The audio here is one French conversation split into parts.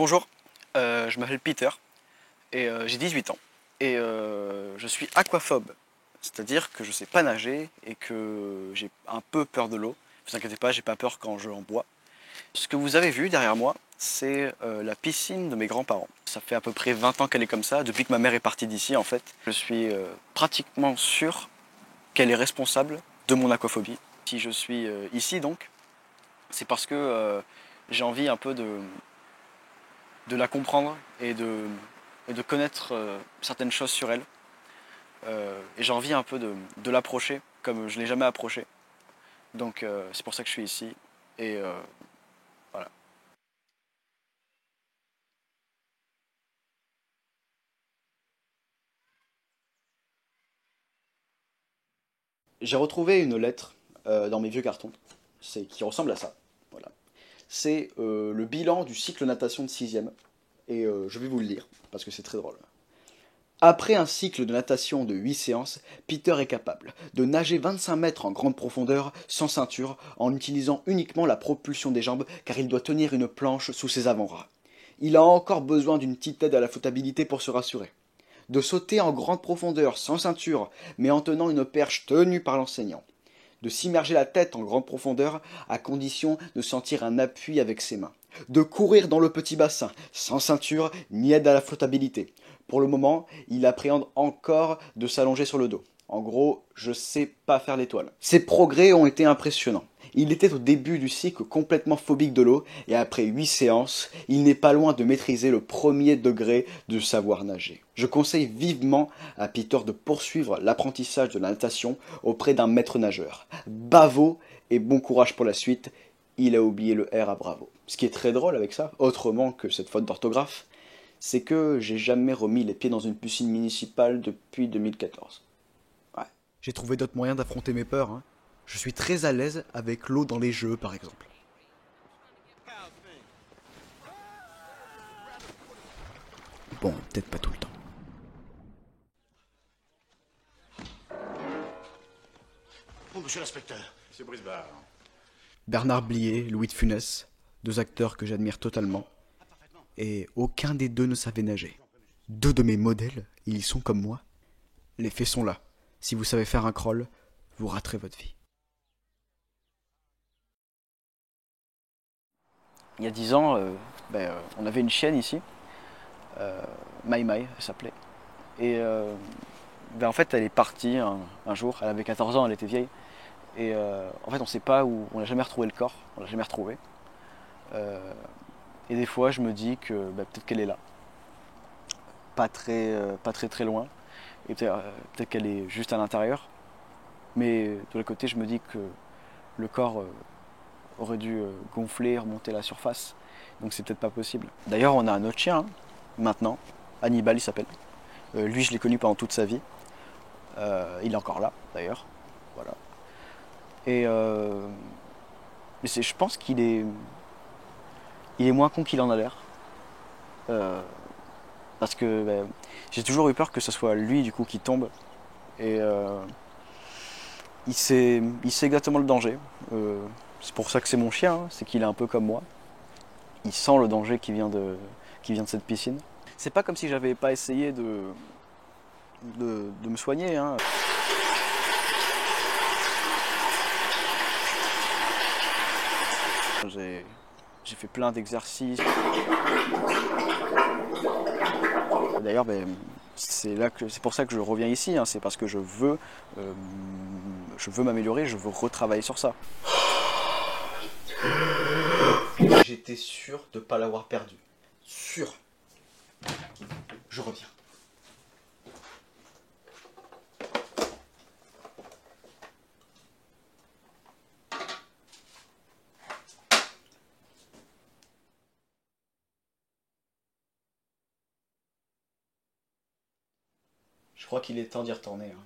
Bonjour, je m'appelle Peter et j'ai 18 ans et je suis aquaphobe, c'est-à-dire que je sais pas nager et que j'ai un peu peur de l'eau. Ne vous inquiétez pas, j'ai pas peur quand je en bois. Ce que vous avez vu derrière moi, c'est la piscine de mes grands-parents. Ça fait à peu près 20 ans qu'elle est comme ça, depuis que ma mère est partie d'ici en fait. Je suis pratiquement sûr qu'elle est responsable de mon aquaphobie. Si je suis ici donc, c'est parce que j'ai envie un peu de la comprendre et de connaître certaines choses sur elle. Et j'ai envie un peu de l'approcher comme je ne l'ai jamais approchée. Donc c'est pour ça que je suis ici. Et voilà. J'ai retrouvé une lettre dans mes vieux cartons qui ressemble à ça. Voilà. C'est le bilan du cycle natation de 6e. Et je vais vous le lire parce que c'est très drôle. Après un cycle de natation de 8 séances, Peter est capable de nager 25 mètres en grande profondeur sans ceinture en utilisant uniquement la propulsion des jambes car il doit tenir une planche sous ses avant-bras. Il a encore besoin d'une petite aide à la flottabilité pour se rassurer. De sauter en grande profondeur sans ceinture mais en tenant une perche tenue par l'enseignant. De s'immerger la tête en grande profondeur à condition de sentir un appui avec ses mains. De courir dans le petit bassin sans ceinture ni aide à la flottabilité. Pour le moment, il appréhende encore de s'allonger sur le dos. En gros, je sais pas faire l'étoile. Ses progrès ont été impressionnants. Il était au début du cycle complètement phobique de l'eau et après 8 séances, il n'est pas loin de maîtriser le premier degré de savoir nager. Je conseille vivement à Peter de poursuivre l'apprentissage de la natation auprès d'un maître nageur. Bravo et bon courage pour la suite. Il a oublié le R à bravo. Ce qui est très drôle avec ça, autrement que cette faute d'orthographe, c'est que j'ai jamais remis les pieds dans une piscine municipale depuis 2014. Ouais. J'ai trouvé d'autres moyens d'affronter mes peurs. Hein. Je suis très à l'aise avec l'eau dans les jeux, par exemple. Bon, peut-être pas tout le temps. Oh, monsieur l'inspecteur. Monsieur Brisbard. Bernard Blier, Louis de Funès, deux acteurs que j'admire totalement. Et aucun des deux ne savait nager. Deux de mes modèles, ils y sont comme moi. Les faits sont là. Si vous savez faire un crawl, vous raterez votre vie. Il y a 10 ans, on avait une chienne ici, Mai Mai, elle s'appelait. Et en fait, elle est partie un jour, elle avait 14 ans, elle était vieille. Et en fait, on sait pas où, on n'a jamais retrouvé le corps, on l'a jamais retrouvé. Et des fois, je me dis que peut-être qu'elle est là, pas très loin, et peut-être qu'elle est juste à l'intérieur. Mais de l'autre côté, je me dis que le corps aurait dû gonfler, remonter à la surface, donc c'est peut-être pas possible. D'ailleurs, on a un autre chien, hein, maintenant, Hannibal il s'appelle. Lui, je l'ai connu pendant toute sa vie. Il est encore là, d'ailleurs. Voilà. Et je pense il est moins con qu'il en a l'air. Parce que j'ai toujours eu peur que ce soit lui du coup qui tombe. Et il sait exactement le danger. C'est pour ça que c'est mon chien, hein, c'est qu'il est un peu comme moi. Il sent le danger qui vient de cette piscine. C'est pas comme si j'avais pas essayé de me soigner. Hein. J'ai fait plein d'exercices. D'ailleurs, c'est pour ça que je reviens ici. Hein, c'est parce que je veux m'améliorer, je veux retravailler sur ça. J'étais sûr de ne pas l'avoir perdu. Sûr. Je reviens. Je crois qu'il est temps d'y retourner. Hein.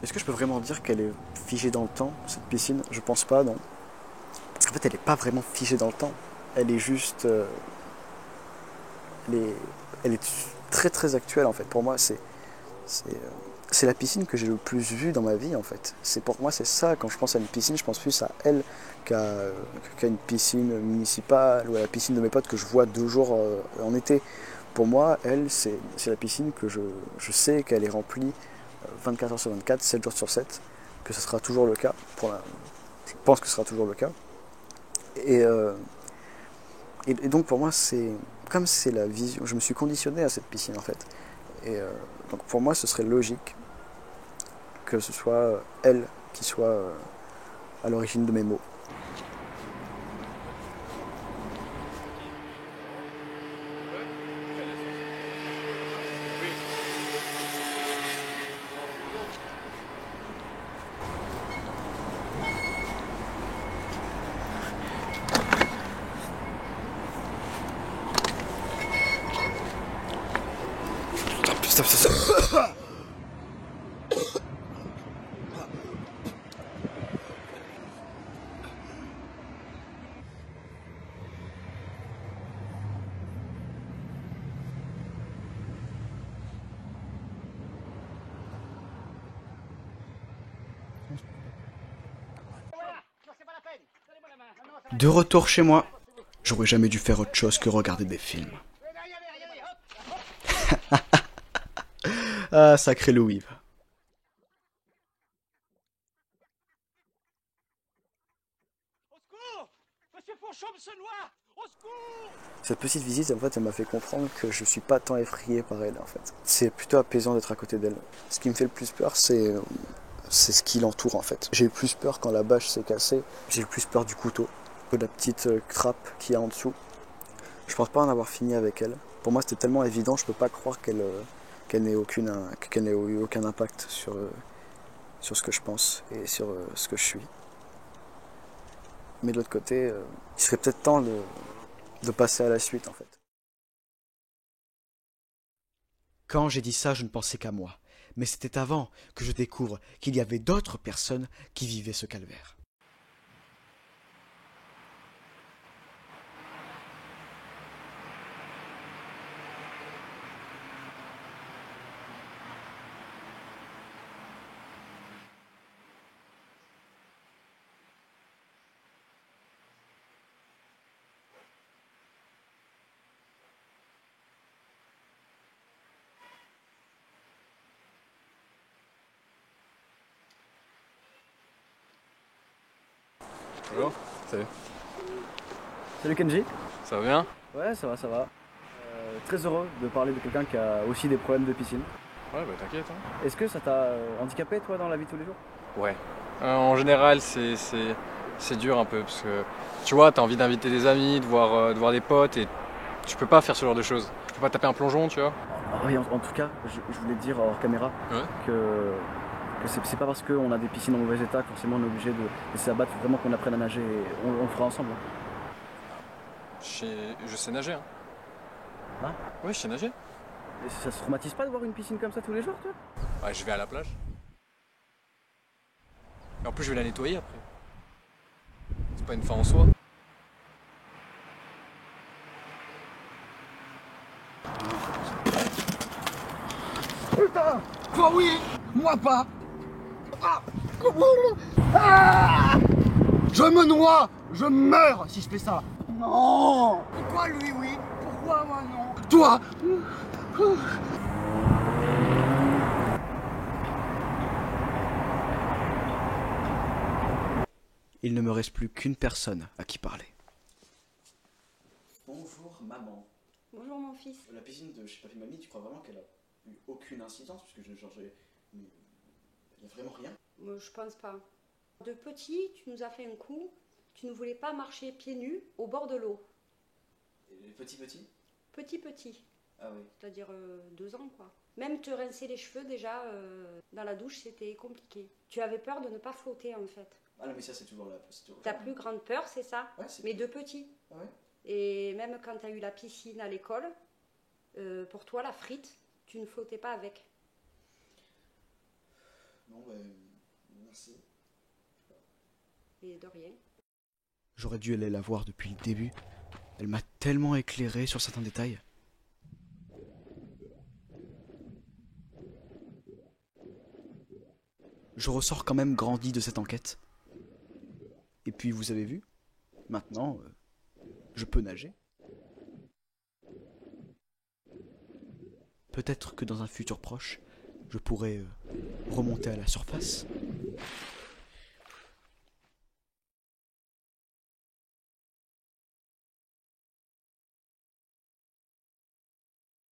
Est-ce que je peux vraiment dire qu'elle est figée dans le temps, cette piscine? Je pense pas, non. Parce qu'en fait, elle est pas vraiment figée dans le temps. Elle est juste... elle est très très actuelle, en fait. Pour moi, c'est la piscine que j'ai le plus vue dans ma vie, en fait. Pour moi, c'est ça. Quand je pense à une piscine, je pense plus à elle qu'à une piscine municipale ou à la piscine de mes potes que je vois 2 jours en été. Pour moi, elle, c'est la piscine que je sais qu'elle est remplie 24 heures sur 24, 7 jours sur 7, que ce sera toujours le cas. Je pense que ce sera toujours le cas. Et, et donc pour moi, comme c'est la vision, je me suis conditionné à cette piscine en fait. Et donc pour moi, ce serait logique que ce soit elle qui soit à l'origine de mes mots. De retour chez moi, j'aurais jamais dû faire autre chose que regarder des films. Ah, sacré Louis. Cette petite visite, en fait, elle m'a fait comprendre que je suis pas tant effrayé par elle, en fait. C'est plutôt apaisant d'être à côté d'elle. Ce qui me fait le plus peur, c'est ce qui l'entoure, en fait. J'ai eu plus peur quand la bâche s'est cassée. J'ai eu plus peur du couteau, de la petite trappe qu'il y a en dessous. Je pense pas en avoir fini avec elle. Pour moi, c'était tellement évident, je peux pas croire qu'elle n'ait eu aucun impact sur ce que je pense et sur ce que je suis. Mais de l'autre côté, il serait peut-être temps de passer à la suite, en fait. Quand j'ai dit ça, je ne pensais qu'à moi. Mais c'était avant que je découvre qu'il y avait d'autres personnes qui vivaient ce calvaire. Bonjour. Salut. Salut Kenji. Ça va bien? Ouais, ça va, ça va. Très heureux de parler de quelqu'un qui a aussi des problèmes de piscine. Ouais, bah t'inquiète. Hein. Est-ce que ça t'a handicapé toi dans la vie de tous les jours? Ouais. En général, c'est dur un peu parce que tu vois, t'as envie d'inviter des amis, de voir des potes et tu peux pas faire ce genre de choses. Tu peux pas taper un plongeon, tu vois. Ah oui, en tout cas, je voulais te dire hors caméra Ouais. que c'est pas parce qu'on a des piscines en mauvais état que forcément on est obligé de laisser abattre. Faut vraiment qu'on apprenne à nager et on le fera ensemble. Je sais nager. Hein. Hein? Ouais, je sais nager. Et ça se traumatise pas de voir une piscine comme ça tous les jours, toi? Ouais, je vais à la plage. Et en plus, je vais la nettoyer après. C'est pas une fin en soi. Putain! Toi oui, moi pas! Ah! Ah! Je me noie! Je meurs si je fais ça! Non! Pourquoi lui oui? Pourquoi moi non? Toi! Il ne me reste plus qu'une personne à qui parler. Bonjour maman. Bonjour mon fils. La piscine de chez Papy Mamie, tu crois vraiment qu'elle a eu aucune incidence? Parce que il n'y a vraiment rien. Je pense pas. De petit, tu nous as fait un coup. Tu ne voulais pas marcher pieds nus au bord de l'eau. Et petit? Petit. Ah oui. C'est-à-dire 2 ans quoi. Même te rincer les cheveux déjà dans la douche, c'était compliqué. Tu avais peur de ne pas flotter en fait. Ah non mais ça c'est toujours là. Ta plus grande peur c'est ça? Ouais, c'est mais de petit. Ah ouais. Et même quand tu as eu la piscine à l'école, pour toi la frite, tu ne flottais pas avec. Non, ben, merci. Et de rien. J'aurais dû aller la voir depuis le début. Elle m'a tellement éclairé sur certains détails. Je ressors quand même grandi de cette enquête. Et puis vous avez vu, maintenant, je peux nager. Peut-être que dans un futur proche, je pourrai remonter à la surface.